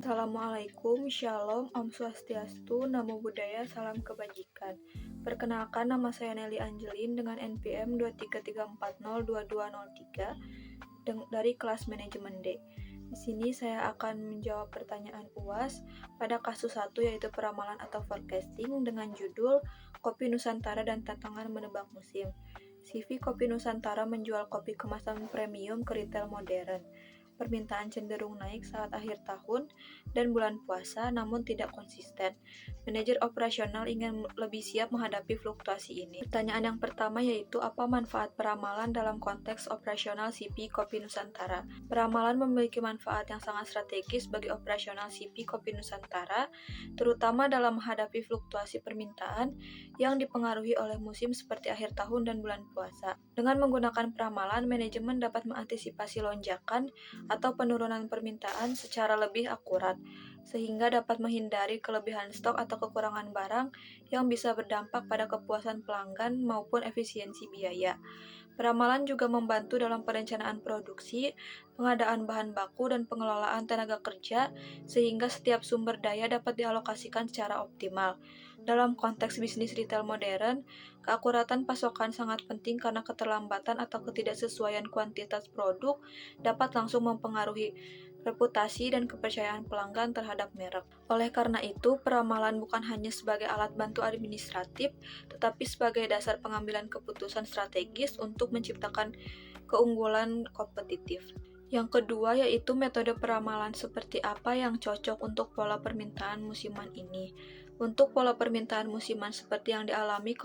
Assalamualaikum, Shalom, Om Swastiastu, Namo Buddhaya, Salam Kebajikan. Perkenalkan, nama saya Nelly Angelin dengan NPM 233402203 dari kelas manajemen D. Di sini saya akan menjawab pertanyaan UAS pada kasus 1 yaitu peramalan atau forecasting dengan judul Kopi Nusantara dan Tantangan Menebak Musim. CV Kopi Nusantara menjual kopi kemasan premium ke retail modern. Permintaan cenderung naik saat akhir tahun dan bulan puasa, namun tidak konsisten. Manajer operasional ingin lebih siap menghadapi fluktuasi ini. Pertanyaan yang pertama yaitu apa manfaat peramalan dalam konteks operasional CP Kopi Nusantara? Peramalan memiliki manfaat yang sangat strategis bagi operasional CP Kopi Nusantara, terutama dalam menghadapi fluktuasi permintaan yang dipengaruhi oleh musim seperti akhir tahun dan bulan puasa. Dengan menggunakan peramalan, manajemen dapat mengantisipasi lonjakan atau penurunan permintaan secara lebih akurat, sehingga dapat menghindari kelebihan stok atau kekurangan barang yang bisa berdampak pada kepuasan pelanggan maupun efisiensi biaya. Peramalan juga membantu dalam perencanaan produksi, pengadaan bahan baku, dan pengelolaan tenaga kerja, sehingga setiap sumber daya dapat dialokasikan secara optimal. Dalam konteks bisnis retail modern, keakuratan pasokan sangat penting karena keterlambatan atau ketidaksesuaian kuantitas produk dapat langsung mempengaruhi reputasi dan kepercayaan pelanggan terhadap merek. Oleh karena itu, peramalan bukan hanya sebagai alat bantu administratif, tetapi sebagai dasar pengambilan keputusan strategis untuk menciptakan keunggulan kompetitif. Yang kedua yaitu metode peramalan seperti apa yang cocok untuk pola permintaan musiman ini. Untuk pola permintaan musiman seperti yang dialami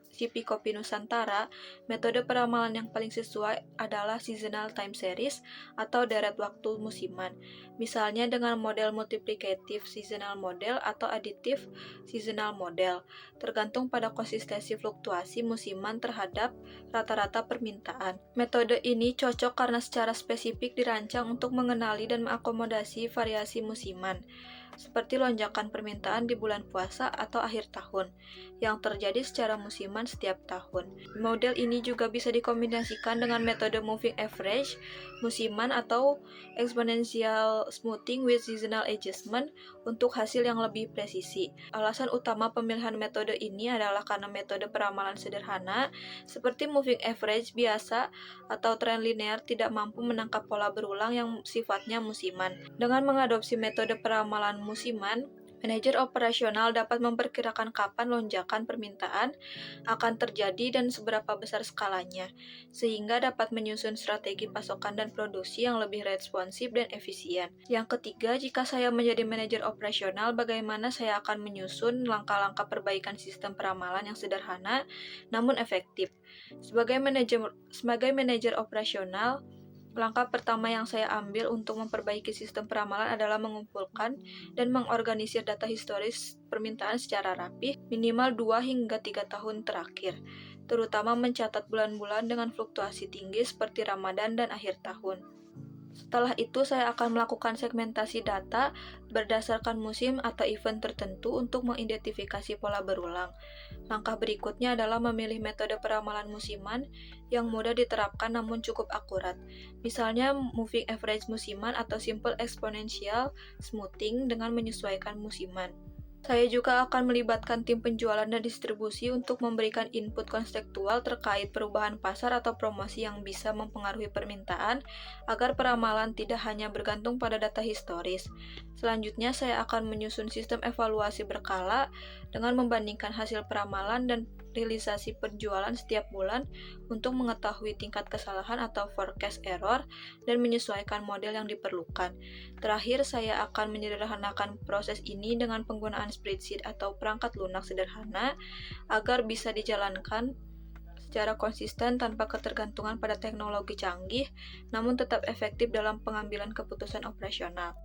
CP Kopi Nusantara, metode peramalan yang paling sesuai adalah seasonal time series atau deret waktu musiman. Misalnya dengan model multiplicative seasonal model atau additive seasonal model, tergantung pada konsistensi fluktuasi musiman terhadap rata-rata permintaan. Metode ini cocok karena secara spesifik dirancang untuk mengenali dan mengakomodasi variasi musiman, seperti lonjakan permintaan di bulan puasa atau akhir tahun, yang terjadi secara musiman setiap tahun. Model ini juga bisa dikombinasikan dengan metode moving average musiman atau exponential smoothing with seasonal adjustment untuk hasil yang lebih presisi. Alasan utama pemilihan metode ini adalah karena metode peramalan sederhana, seperti moving average biasa atau tren linear tidak mampu menangkap pola berulang yang sifatnya musiman. Dengan mengadopsi metode peramalan musiman, manajer operasional dapat memperkirakan kapan lonjakan permintaan akan terjadi dan seberapa besar skalanya, sehingga dapat menyusun strategi pasokan dan produksi yang lebih responsif dan efisien. Yang ketiga, jika saya menjadi manajer operasional, bagaimana saya akan menyusun langkah-langkah perbaikan sistem peramalan yang sederhana namun efektif. Sebagai manajer operasional, langkah pertama yang saya ambil untuk memperbaiki sistem peramalan adalah mengumpulkan dan mengorganisir data historis permintaan secara rapih, minimal 2 hingga 3 tahun terakhir, terutama mencatat bulan-bulan dengan fluktuasi tinggi seperti Ramadan dan akhir tahun. Setelah itu, saya akan melakukan segmentasi data berdasarkan musim atau event tertentu untuk mengidentifikasi pola berulang. Langkah berikutnya adalah memilih metode peramalan musiman yang mudah diterapkan namun cukup akurat. Misalnya moving average musiman atau simple exponential smoothing dengan menyesuaikan musiman. Saya juga akan melibatkan tim penjualan dan distribusi untuk memberikan input konseptual terkait perubahan pasar atau promosi yang bisa mempengaruhi permintaan, agar peramalan tidak hanya bergantung pada data historis. Selanjutnya, saya akan menyusun sistem evaluasi berkala dengan membandingkan hasil peramalan dan realisasi penjualan setiap bulan untuk mengetahui tingkat kesalahan atau forecast error dan menyesuaikan model yang diperlukan. Terakhir, saya akan menyederhanakan proses ini dengan penggunaan spreadsheet atau perangkat lunak sederhana agar bisa dijalankan secara konsisten tanpa ketergantungan pada teknologi canggih, namun tetap efektif dalam pengambilan keputusan operasional.